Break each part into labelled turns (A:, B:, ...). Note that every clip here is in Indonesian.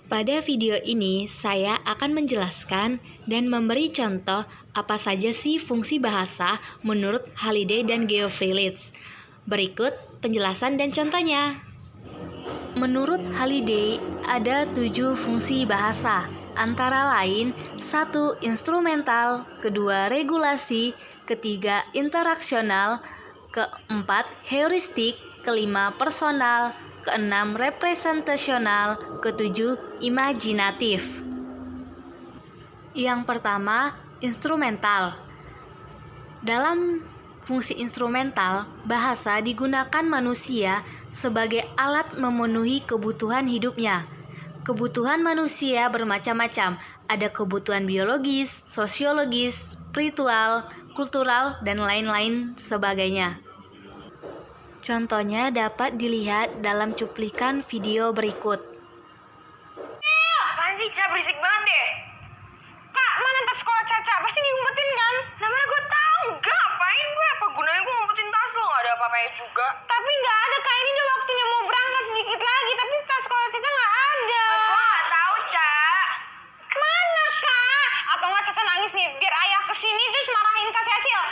A: Pada video ini, saya akan menjelaskan dan memberi contoh apa saja sih fungsi bahasa menurut Halliday dan Geoffrey Leach. Berikut penjelasan dan contohnya. Menurut Halliday, ada 7 fungsi bahasa, antara lain 1. Instrumental, kedua regulasi, ketiga interaksional, keempat heuristik, kelima personal, keenam representasional, ketujuh imajinatif. Yang pertama, instrumental. Dalam fungsi instrumental, bahasa digunakan manusia sebagai alat memenuhi kebutuhan hidupnya. Kebutuhan manusia bermacam-macam, ada kebutuhan biologis, sosiologis, spiritual, kultural, dan lain-lain sebagainya. Contohnya dapat dilihat dalam cuplikan video berikut.
B: Apaan sih, Ca? Berisik banget deh. Kak, mana tas sekolah Caca? Pasti diumpetin kan? Nah, mana gue tahu. Enggak, ngapain gue? Apa gunanya gue ngumpetin tas lo? Gak ada apa-apanya juga. Tapi nggak ada, Kak. Ini udah waktunya mau berangkat sedikit lagi. Tapi tas sekolah Caca nggak ada. Gue nggak tahu, Ca. Mana, Kak? Atau nggak Caca nangis nih, biar ayah kesini terus marahin Kak Cecil.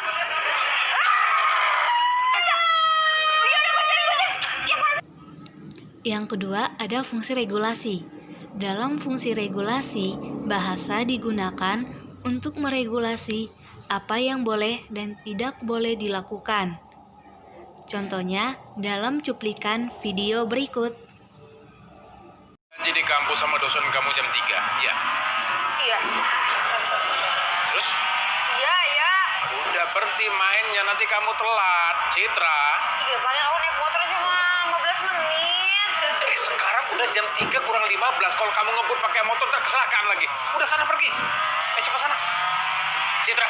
A: Yang kedua, ada fungsi regulasi. Dalam fungsi regulasi, bahasa digunakan untuk meregulasi apa yang boleh dan tidak boleh dilakukan. Contohnya dalam cuplikan video berikut.
C: Janji di kampus sama dosen kamu jam 3, ya?
B: Iya.
C: Terus?
B: Iya, ya.
C: Udah berhenti mainnya, nanti kamu telat, Citra.
B: Iya, paling aku naik motor cuma 15 menit.
C: Sekarang udah jam 3 kurang 15, kalau kamu ngebut pakai motor ntar kecelakaan lagi. Udah sana pergi. Cepat sana. Citra.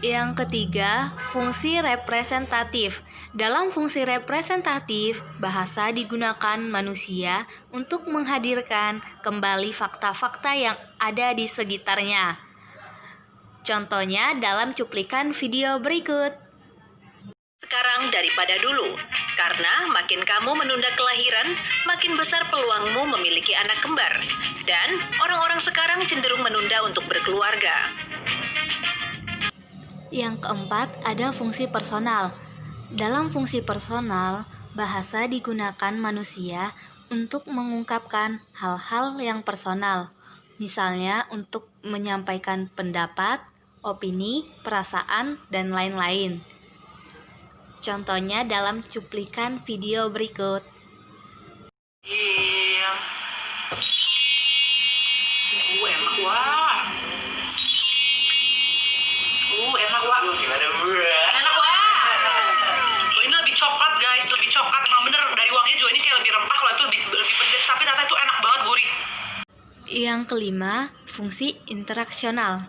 A: Yang ketiga, fungsi representatif. Dalam fungsi representatif, bahasa digunakan manusia untuk menghadirkan kembali fakta-fakta yang ada di sekitarnya. Contohnya dalam cuplikan video berikut.
D: Sekarang daripada dulu, karena makin kamu menunda kelahiran, makin besar peluangmu memiliki anak kembar. Dan orang-orang sekarang cenderung menunda untuk berkeluarga.
A: Yang keempat, ada fungsi personal. Dalam fungsi personal, bahasa digunakan manusia untuk mengungkapkan hal-hal yang personal. Misalnya untuk menyampaikan pendapat, opini, perasaan, dan lain-lain. Contohnya dalam cuplikan video berikut.
B: Iya. Enak wah. Enak wah.
C: Gimana, Bu?
B: Enak wah. Ini lebih coklat, guys, lebih coklat. Emang bener dari wanginya juga ini kayak lebih rempah. Kalau itu lebih pedas, tapi ternyata itu enak banget, gurih.
A: Yang kelima, fungsi interaksional.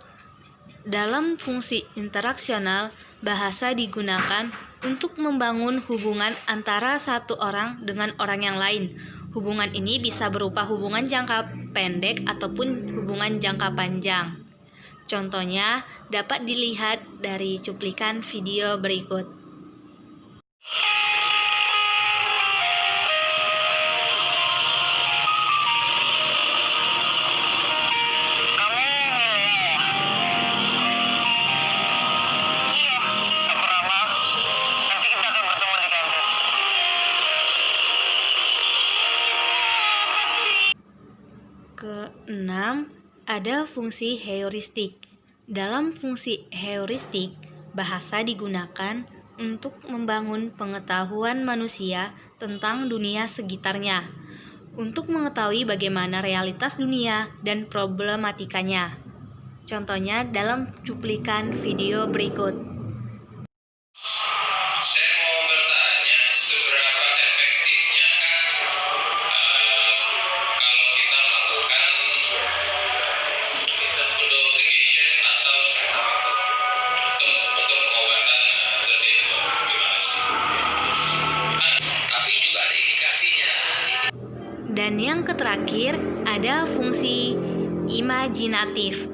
A: Dalam fungsi interaksional, bahasa digunakan untuk membangun hubungan antara satu orang dengan orang yang lain. Hubungan ini bisa berupa hubungan jangka pendek ataupun hubungan jangka panjang. Contohnya dapat dilihat dari cuplikan video berikut. Keenam, ada fungsi heuristik. Dalam fungsi heuristik, bahasa digunakan untuk membangun pengetahuan manusia tentang dunia sekitarnya, untuk mengetahui bagaimana realitas dunia dan problematikanya. Contohnya dalam cuplikan video berikut.
C: Saya mau bertanya, seberapa efektifnyakah kalau kita melakukan purification atau untuk pengobatan lebih gimana sih? Tapi juga ada indikasinya.
A: Dan yang terakhir ada fungsi imajinatif.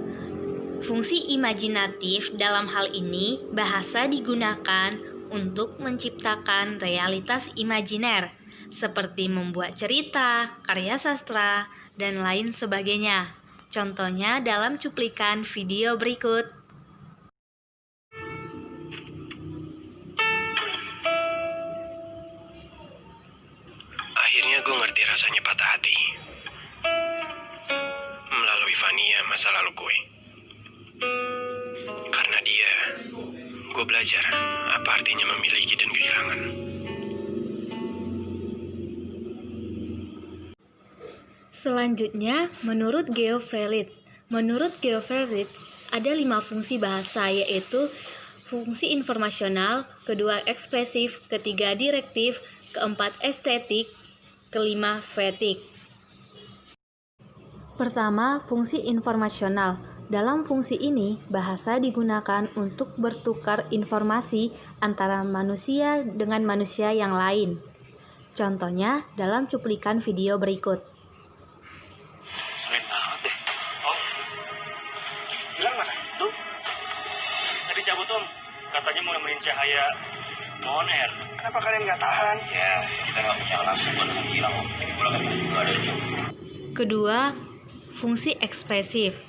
A: Fungsi imajinatif dalam hal ini bahasa digunakan untuk menciptakan realitas imajiner. seperti membuat cerita, karya sastra, dan lain sebagainya. Contohnya dalam cuplikan video berikut.
E: Akhirnya gue ngerti rasanya patah hati. Melalui Vania, masa lalu gue. Karena dia, gue belajar apa artinya memiliki dan kehilangan.
A: Selanjutnya, menurut Geofrelich, ada 5 fungsi bahasa, yaitu fungsi informasional, kedua ekspresif, ketiga direktif, keempat estetik, kelima fetik. Pertama, fungsi informasional. Dalam fungsi ini, bahasa digunakan untuk bertukar informasi antara manusia dengan manusia yang lain. Contohnya dalam cuplikan video berikut.
F: Keren banget deh. Om, Gilang mana? Tuh, tadi cabut Om. Katanya mau nemenin Cahaya on air.
E: Kenapa kalian nggak tahan?
F: Ya, kita nggak punya alasan buat nemenin Gilang Om. Ini pulang kan nggak ada job.
A: Kedua, fungsi ekspresif.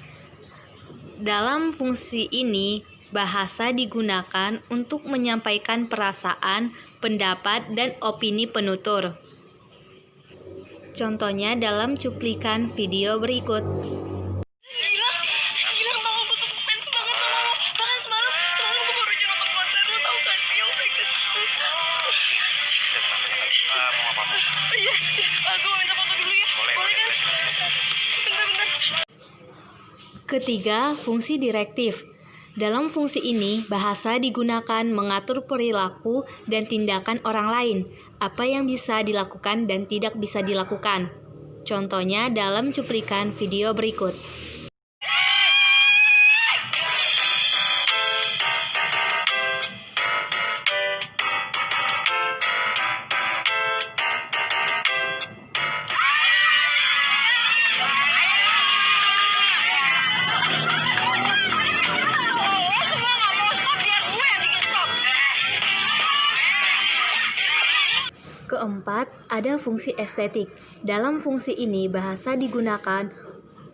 A: Dalam fungsi ini, bahasa digunakan untuk menyampaikan perasaan, pendapat, dan opini penutur. Contohnya dalam cuplikan video berikut.
B: Gilang bang, gue tuh fans banget sama lo. Bahkan semalam gue baru aja nonton konser lo, tau gak sih? Oh my god.
E: Mau apa?
B: Iya, gue minta foto dulu ya. Boleh kan? Bentar.
A: Ketiga, fungsi direktif. Dalam fungsi ini, bahasa digunakan mengatur perilaku dan tindakan orang lain, apa yang bisa dilakukan dan tidak bisa dilakukan. Contohnya dalam cuplikan video berikut.
B: Lo semua gak mau stop, biar gue yang bikin stop.
A: Keempat, ada fungsi estetik. Dalam fungsi ini, bahasa digunakan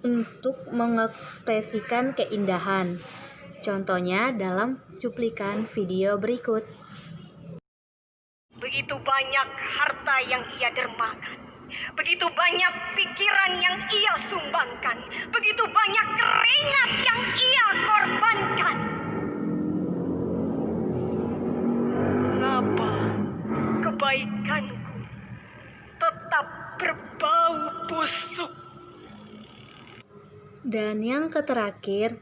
A: untuk mengekspresikan keindahan. Contohnya dalam cuplikan video berikut.
B: Begitu banyak harta yang ia dermakan. Begitu banyak pikiran yang ia sumbangkan. Begitu banyak keringat yang ia korbankan. Mengapa kebaikanku tetap berbau busuk?
A: Dan yang terakhir,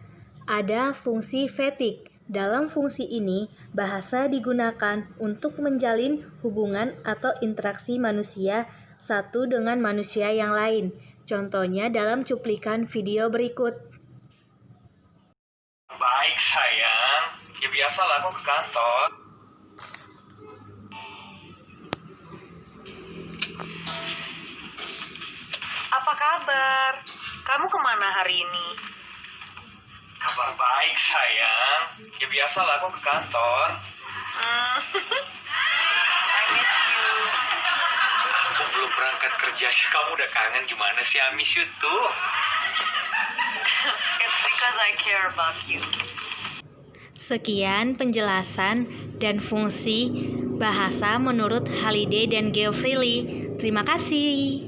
A: ada fungsi fetik. Dalam fungsi ini, bahasa digunakan untuk menjalin hubungan atau interaksi manusia satu dengan manusia yang lain. Contohnya dalam cuplikan video berikut.
F: Baik sayang, ya biasalah aku ke kantor.
B: Apa kabar? Kamu kemana hari ini?
F: Kabar baik sayang, ya biasalah aku ke kantor.
B: I miss you.
F: Aku belum berangkat kerja aja kamu udah kangen, gimana sih? I miss you too.
B: It's because I care about you.
A: Sekian penjelasan dan fungsi bahasa menurut Halliday dan Geoffrey. Terima kasih.